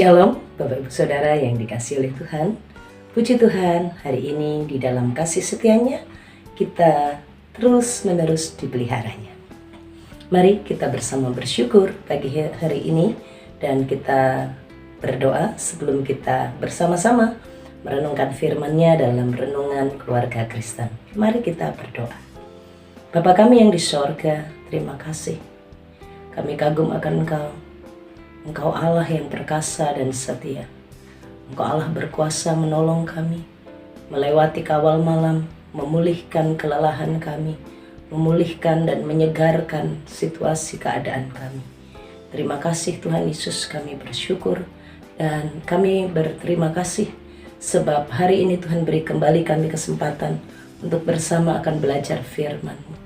Shalom Bapak Ibu Saudara yang dikasihi oleh Tuhan. Puji Tuhan, hari ini di dalam kasih setianya kita terus-menerus dipeliharanya. Mari kita bersama bersyukur pagi hari ini dan kita berdoa sebelum kita bersama-sama merenungkan firman-Nya dalam renungan keluarga Kristen. Mari kita berdoa. Bapa kami yang di sorga, terima kasih. Kami kagum akan Engkau. Engkau Allah yang perkasa dan setia. Engkau Allah berkuasa menolong kami, melewati kawal malam, memulihkan kelelahan kami, memulihkan dan menyegarkan situasi keadaan kami. Terima kasih Tuhan Yesus, kami bersyukur dan kami berterima kasih sebab hari ini Tuhan beri kembali kami kesempatan untuk bersama akan belajar firman-Mu.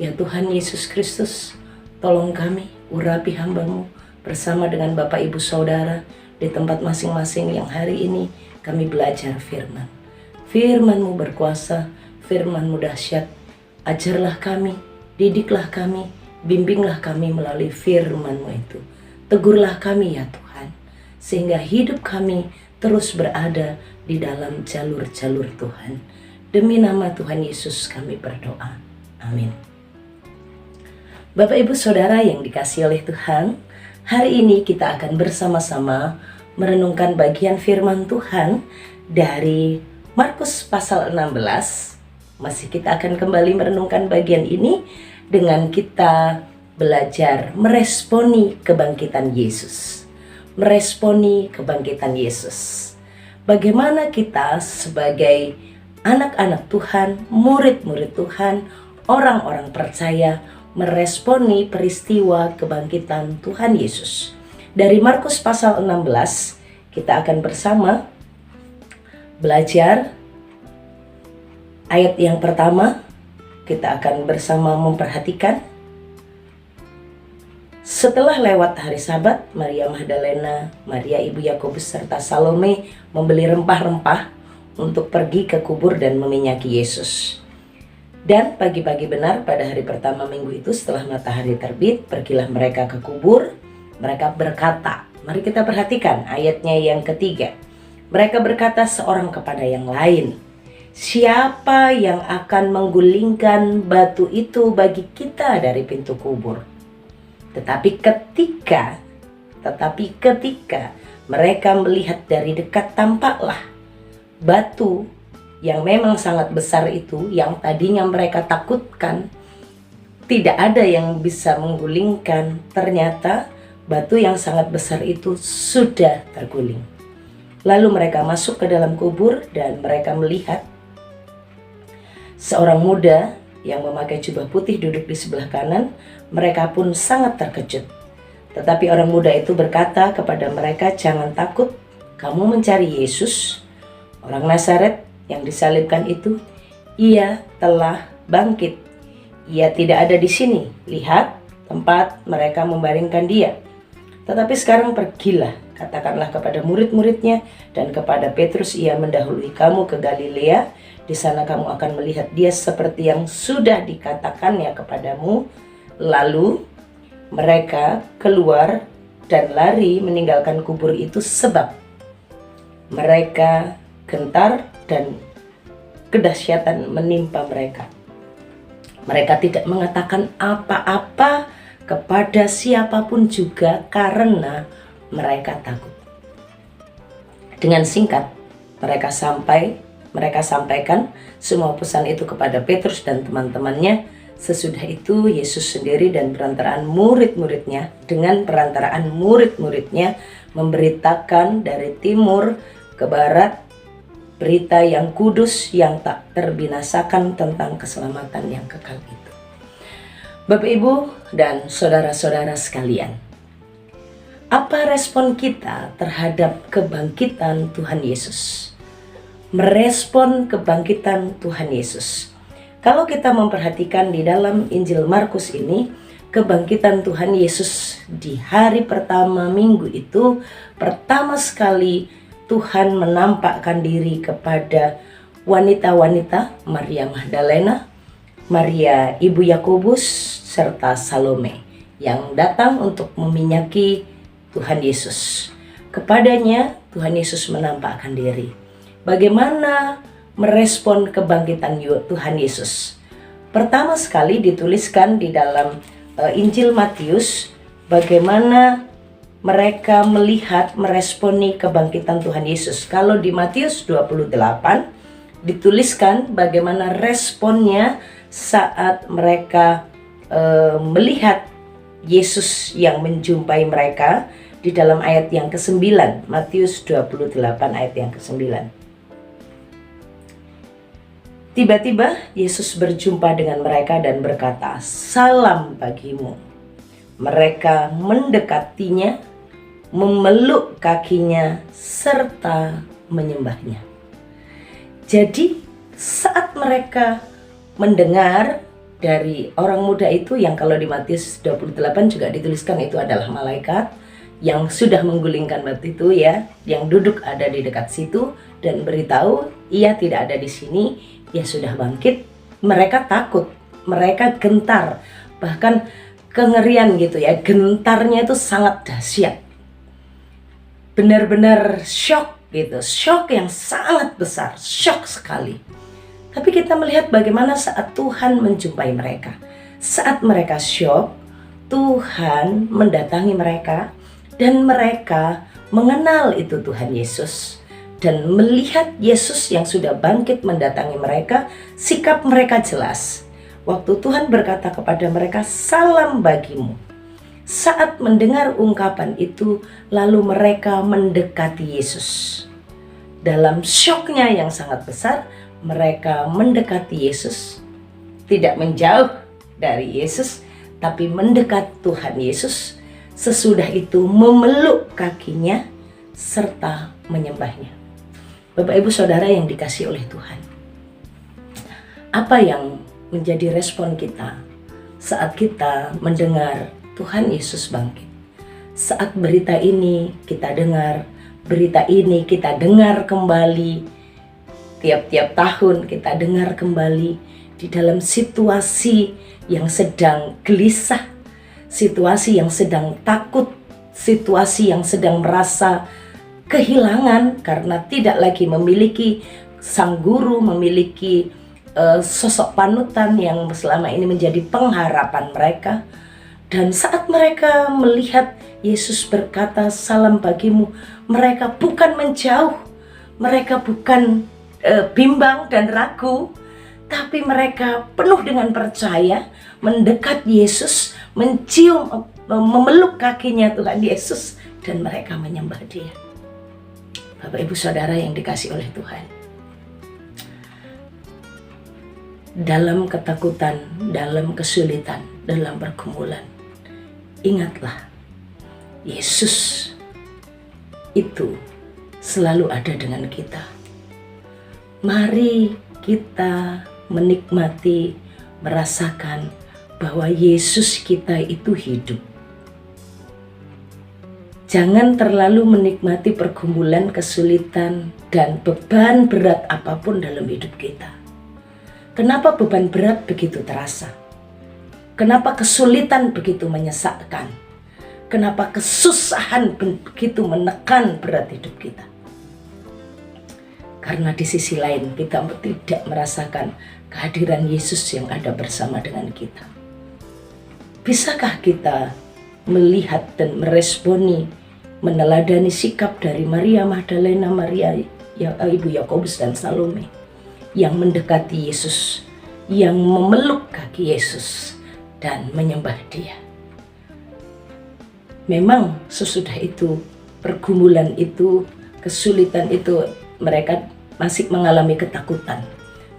Ya Tuhan Yesus Kristus, tolong kami, urapi hamba-Mu, bersama dengan Bapak Ibu Saudara di tempat masing-masing yang hari ini kami belajar firman. Firman-Mu berkuasa, firman-Mu dahsyat. Ajarlah kami, didiklah kami, bimbinglah kami melalui firman-Mu itu. Tegurlah kami ya Tuhan, sehingga hidup kami terus berada di dalam jalur-jalur Tuhan. Demi nama Tuhan Yesus kami berdoa. Amin. Bapak Ibu Saudara yang dikasihi oleh Tuhan, hari ini kita akan bersama-sama merenungkan bagian firman Tuhan dari Markus pasal 16. Masih kita akan kembali merenungkan bagian ini dengan kita belajar meresponi kebangkitan Yesus. Meresponi kebangkitan Yesus. Bagaimana kita sebagai anak-anak Tuhan, murid-murid Tuhan, orang-orang percaya meresponi peristiwa kebangkitan Tuhan Yesus. Dari Markus pasal 16, kita akan bersama belajar ayat yang pertama. Kita akan bersama memperhatikan. Setelah lewat hari Sabat, Maria Magdalena, Maria ibu Yakobus serta Salome membeli rempah-rempah untuk pergi ke kubur dan meminyaki Yesus. Dan pagi-pagi benar pada hari pertama minggu itu setelah matahari terbit, pergilah mereka ke kubur. Mereka berkata, mari kita perhatikan ayatnya yang ketiga. Mereka berkata seorang kepada yang lain, siapa yang akan menggulingkan batu itu bagi kita dari pintu kubur? Tetapi ketika mereka melihat dari dekat, tampaklah batu yang memang sangat besar itu, yang tadinya mereka takutkan tidak ada yang bisa menggulingkan. Ternyata batu yang sangat besar itu sudah terguling. Lalu mereka masuk ke dalam kubur dan mereka melihat seorang muda yang memakai jubah putih duduk di sebelah kanan. Mereka pun sangat terkejut. Tetapi orang muda itu berkata kepada mereka, jangan takut, kamu mencari Yesus, orang Nazaret yang disalibkan itu. Ia telah bangkit. Ia tidak ada di sini. Lihat tempat mereka membaringkan dia. Tetapi sekarang pergilah, katakanlah kepada murid-muridnya dan kepada Petrus, ia mendahului kamu ke Galilea. Di sana kamu akan melihat dia seperti yang sudah dikatakannya kepadamu. Lalu mereka keluar dan lari meninggalkan kubur itu sebab mereka gentar dan kedahsyatan menimpa mereka. Mereka tidak mengatakan apa-apa kepada siapapun juga karena mereka takut. Dengan singkat mereka sampaikan semua pesan itu kepada Petrus dan teman-temannya. Sesudah itu Yesus sendiri dan dengan perantaraan murid-muridnya memberitakan dari timur ke barat berita yang kudus yang tak terbinasakan tentang keselamatan yang kekal itu. Bapak Ibu dan saudara-saudara sekalian, apa respon kita terhadap kebangkitan Tuhan Yesus? Merespon kebangkitan Tuhan Yesus. Kalau kita memperhatikan di dalam Injil Markus ini, kebangkitan Tuhan Yesus di hari pertama minggu itu, pertama sekali Tuhan menampakkan diri kepada wanita-wanita Maria Magdalena, Maria ibu Yakobus, serta Salome yang datang untuk meminyaki Tuhan Yesus. kepadanya Tuhan Yesus menampakkan diri. Bagaimana merespon kebangkitan Tuhan Yesus? Pertama sekali dituliskan di dalam Injil Matius bagaimana mereka melihat meresponi kebangkitan Tuhan Yesus. Kalau di Matius 28 dituliskan bagaimana responnya saat mereka melihat Yesus yang menjumpai mereka di dalam ayat yang ke-9, Matius 28 ayat yang ke-9. Tiba-tiba Yesus berjumpa dengan mereka dan berkata, "Salam bagimu." Mereka mendekatinya, memeluk kakinya, serta menyembahnya. Jadi saat mereka mendengar dari orang muda itu, yang kalau di Matius 28 juga dituliskan itu adalah malaikat yang sudah menggulingkan batu itu ya, yang duduk ada di dekat situ dan beritahu ia tidak ada di sini, ia sudah bangkit. Mereka takut, mereka gentar, bahkan kengerian gitu ya, gentarnya itu sangat dahsyat, benar-benar shock gitu, shock yang sangat besar, shock sekali. Tapi kita melihat bagaimana saat Tuhan menjumpai mereka, saat mereka shock, Tuhan mendatangi mereka dan mereka mengenal itu Tuhan Yesus dan melihat Yesus yang sudah bangkit mendatangi mereka. Sikap mereka jelas. Waktu Tuhan berkata kepada mereka, "Salam bagimu." Saat mendengar ungkapan itu, lalu mereka mendekati Yesus. Dalam syoknya yang sangat besar, mereka mendekati Yesus, tidak menjauh dari Yesus, tapi mendekat Tuhan Yesus. Sesudah itu memeluk kakinya serta menyembahnya. Bapak Ibu Saudara yang dikasihi oleh Tuhan, apa yang menjadi respon kita saat kita mendengar Tuhan Yesus bangkit? Saat berita ini kita dengar, berita ini kita dengar kembali, tiap-tiap tahun kita dengar kembali di dalam situasi yang sedang gelisah, situasi yang sedang takut, situasi yang sedang merasa kehilangan karena tidak lagi memiliki sang guru, memiliki sosok panutan yang selama ini menjadi pengharapan mereka. Dan saat mereka melihat Yesus berkata, "Salam bagimu," mereka bukan menjauh, mereka bukan bimbang dan ragu, tapi mereka penuh dengan percaya mendekat Yesus, mencium, memeluk kakinya Tuhan Yesus, dan mereka menyembah Dia. Bapak Ibu Saudara yang dikasihi oleh Tuhan, dalam ketakutan, dalam kesulitan, dalam pergumulan, ingatlah Yesus itu selalu ada dengan kita. Mari kita menikmati, merasakan bahwa Yesus kita itu hidup. Jangan terlalu menikmati pergumulan, kesulitan, dan beban berat apapun dalam hidup kita. Kenapa beban berat begitu terasa? Kenapa kesulitan begitu menyesakkan? Kenapa kesusahan begitu menekan berat hidup kita? Karena di sisi lain kita tidak merasakan kehadiran Yesus yang ada bersama dengan kita. Bisakah kita melihat dan meresponi, meneladani sikap dari Maria Magdalena, Maria ibu Yakobus dan Salome yang mendekati Yesus, yang memeluk kaki Yesus dan menyembah Dia? Memang sesudah itu, pergumulan itu, kesulitan itu, mereka masih mengalami ketakutan,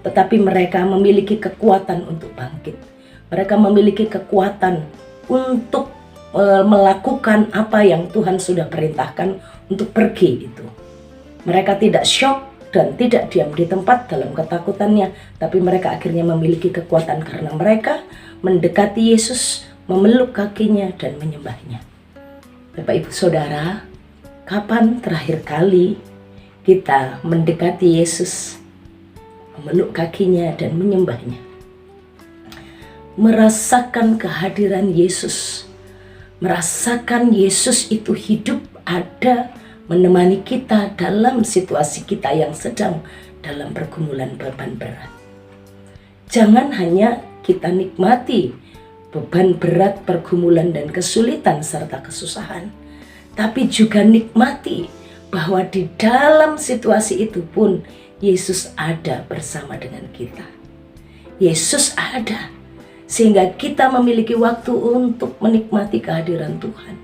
tetapi mereka memiliki kekuatan untuk bangkit. Mereka memiliki kekuatan untuk melakukan apa yang Tuhan sudah perintahkan untuk pergi itu. Mereka tidak syok dan tidak diam di tempat dalam ketakutannya, tapi mereka akhirnya memiliki kekuatan karena mereka mendekati Yesus, memeluk kakinya dan menyembahnya. Bapak Ibu Saudara, kapan terakhir kali kita mendekati Yesus, memeluk kakinya dan menyembahnya? Merasakan kehadiran Yesus, merasakan Yesus itu hidup, ada, menemani kita dalam situasi kita yang sedang dalam pergumulan beban berat. Jangan hanya kita nikmati beban berat, pergumulan dan kesulitan serta kesusahan, tapi juga nikmati bahwa di dalam situasi itu pun Yesus ada bersama dengan kita. Yesus ada sehingga kita memiliki waktu untuk menikmati kehadiran Tuhan,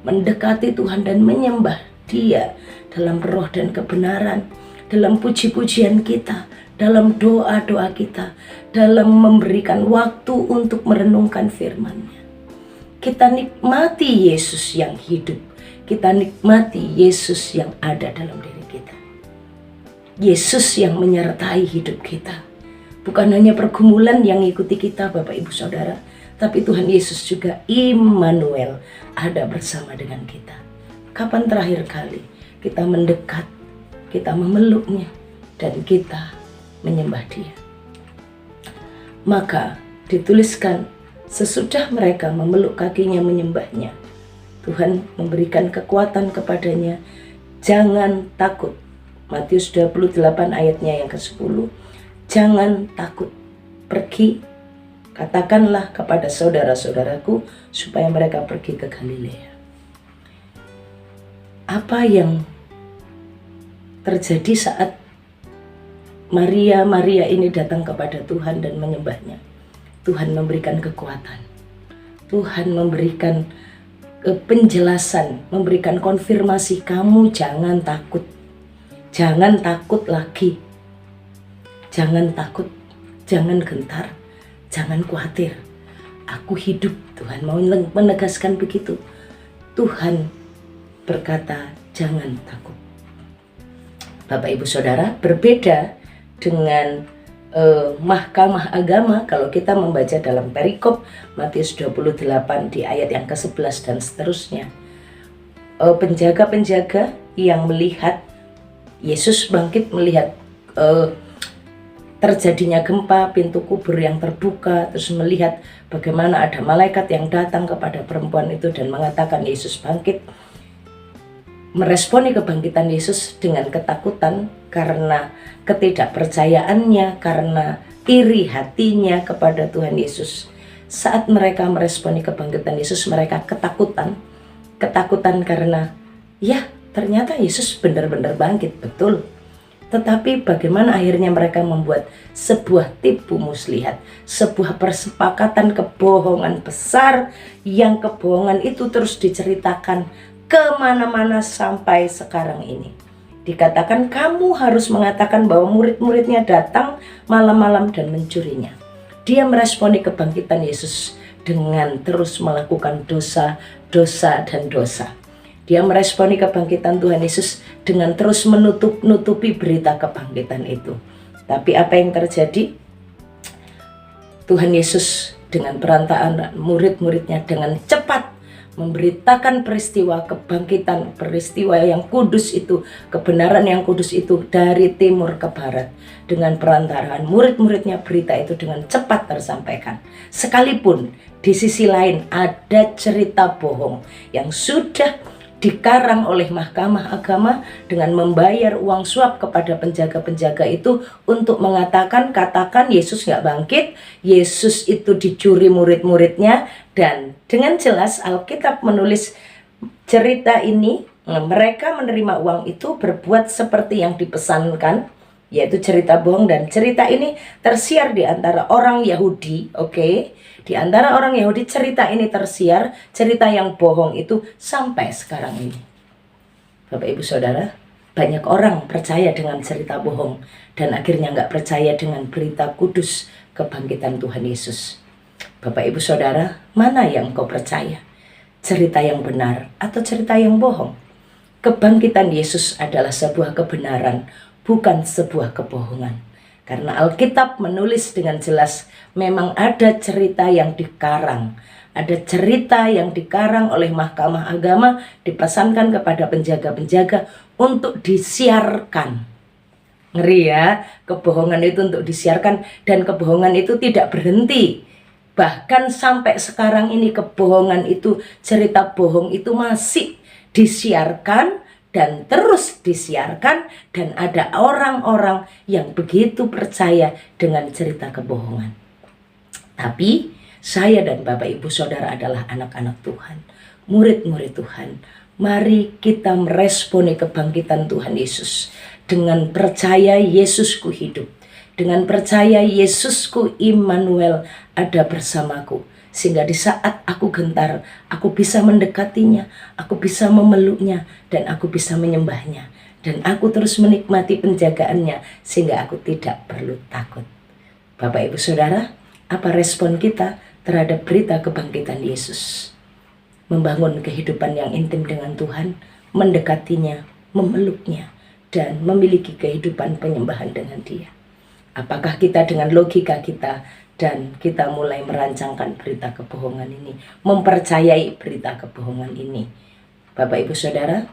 mendekati Tuhan dan menyembah Dia dalam roh dan kebenaran, dalam puji-pujian kita, dalam doa-doa kita, dalam memberikan waktu untuk merenungkan firman-Nya. Kita nikmati Yesus yang hidup, kita nikmati Yesus yang ada dalam diri kita. Yesus yang menyertai hidup kita. Bukan hanya pergumulan yang mengikuti kita Bapak Ibu Saudara, tapi Tuhan Yesus juga Immanuel ada bersama dengan kita. Kapan terakhir kali kita mendekat, kita memeluknya, dan kita menyembah Dia? Maka dituliskan sesudah mereka memeluk kakinya menyembahnya, Tuhan memberikan kekuatan kepadanya. Jangan takut. Matius 28 ayatnya yang ke-10. Jangan takut. Pergi, katakanlah kepada saudara-saudaraku supaya mereka pergi ke Galilea. Apa yang terjadi saat Maria ini datang kepada Tuhan dan menyembahnya? Tuhan memberikan kekuatan. Tuhan memberikan penjelasan, memberikan konfirmasi, kamu jangan takut. Jangan takut lagi. Jangan takut, jangan gentar, jangan khawatir. Aku hidup. Tuhan mau menegaskan begitu. Tuhan berkata, jangan takut. Bapak Ibu Saudara, berbeda dengan mahkamah agama kalau kita membaca dalam perikop Matius 28 di ayat yang ke-11 dan seterusnya. Penjaga-penjaga yang melihat Yesus bangkit, melihat terjadinya gempa, pintu kubur yang terbuka, terus melihat bagaimana ada malaikat yang datang kepada perempuan itu dan mengatakan Yesus bangkit. Meresponi kebangkitan Yesus dengan ketakutan karena ketidakpercayaannya, karena iri hatinya kepada Tuhan Yesus. Saat mereka meresponi kebangkitan Yesus, mereka ketakutan karena ya ternyata Yesus benar-benar bangkit, betul. Tetapi bagaimana akhirnya mereka membuat sebuah tipu muslihat, sebuah persepakatan kebohongan besar, yang kebohongan itu terus diceritakan kemana-mana sampai sekarang ini. Dikatakan kamu harus mengatakan bahwa murid-muridnya datang malam-malam dan mencurinya. Dia meresponi kebangkitan Yesus dengan terus melakukan dosa dan dosa. Dia meresponi kebangkitan Tuhan Yesus dengan terus menutupi berita kebangkitan itu. Tapi apa yang terjadi? Tuhan Yesus dengan perantaraan murid-muridnya dengan cepat memberitakan peristiwa kebangkitan, peristiwa yang kudus itu, kebenaran yang kudus itu dari timur ke barat. Dengan perantaraan murid-muridnya, berita itu dengan cepat tersampaikan. Sekalipun di sisi lain ada cerita bohong yang sudah dikarang oleh mahkamah agama dengan membayar uang suap kepada penjaga-penjaga itu untuk katakan Yesus nggak bangkit, Yesus itu dicuri murid-muridnya. Dan dengan jelas Alkitab menulis cerita ini, mereka menerima uang itu berbuat seperti yang dipesankan, yaitu cerita bohong. Dan cerita ini tersiar di antara orang Yahudi, di antara orang Yahudi cerita ini tersiar, cerita yang bohong itu sampai sekarang ini. Bapak Ibu Saudara, banyak orang percaya dengan cerita bohong dan akhirnya nggak percaya dengan berita kudus kebangkitan Tuhan Yesus. Bapak Ibu Saudara, mana yang kau percaya? Cerita yang benar atau cerita yang bohong? Kebangkitan Yesus adalah sebuah kebenaran, bukan sebuah kebohongan. Karena Alkitab menulis dengan jelas, memang ada cerita yang dikarang. Ada cerita yang dikarang oleh mahkamah agama, dipesankan kepada penjaga-penjaga untuk disiarkan. Ngeri ya, kebohongan itu untuk disiarkan, dan kebohongan itu tidak berhenti. Bahkan sampai sekarang ini kebohongan itu, cerita bohong itu masih disiarkan dan terus disiarkan, dan ada orang-orang yang begitu percaya dengan cerita kebohongan. Tapi saya dan Bapak Ibu Saudara adalah anak-anak Tuhan, murid-murid Tuhan. Mari kita meresponi kebangkitan Tuhan Yesus dengan percaya Yesusku hidup, dengan percaya Yesusku Immanuel ada bersamaku. Sehingga di saat aku gentar, aku bisa mendekatinya, aku bisa memeluknya, dan aku bisa menyembahnya. Dan aku terus menikmati penjagaannya, sehingga aku tidak perlu takut. Bapak Ibu Saudara, apa respon kita terhadap berita kebangkitan Yesus? Membangun kehidupan yang intim dengan Tuhan, mendekatinya, memeluknya, dan memiliki kehidupan penyembahan dengan Dia. Apakah kita dengan logika kita dan kita mulai merancangkan berita kebohongan ini, mempercayai berita kebohongan ini? Bapak Ibu Saudara,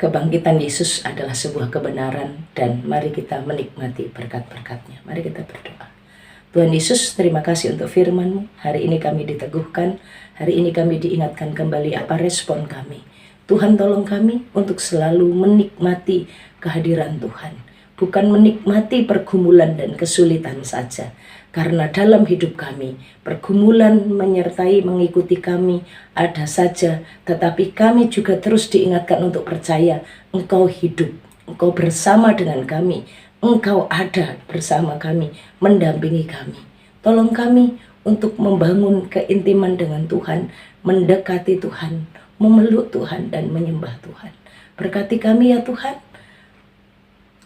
kebangkitan Yesus adalah sebuah kebenaran, dan mari kita menikmati berkat-berkatnya. Mari kita berdoa. Tuhan Yesus, terima kasih untuk firman-Mu. Hari ini kami diteguhkan, hari ini kami diingatkan kembali apa respon kami. Tuhan, tolong kami untuk selalu menikmati kehadiran Tuhan, bukan menikmati pergumulan dan kesulitan saja. Karena dalam hidup kami, pergumulan menyertai mengikuti kami ada saja, tetapi kami juga terus diingatkan untuk percaya Engkau hidup, Engkau bersama dengan kami, Engkau ada bersama kami, mendampingi kami. Tolong kami untuk membangun keintiman dengan Tuhan, mendekati Tuhan, memeluk Tuhan, dan menyembah Tuhan. Berkati kami ya Tuhan.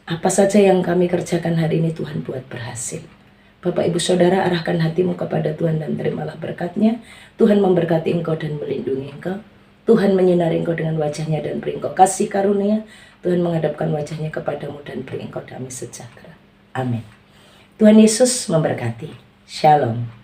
Apa saja yang kami kerjakan hari ini Tuhan buat berhasil. Bapak Ibu Saudara, arahkan hatimu kepada Tuhan dan terimalah berkat-Nya. Tuhan memberkati engkau dan melindungi engkau. Tuhan menyinari engkau dengan wajah-Nya dan beri engkau kasih karunia. Tuhan menghadapkan wajah-Nya kepadamu dan beri engkau damai sejahtera. Amin. Tuhan Yesus memberkati. Shalom.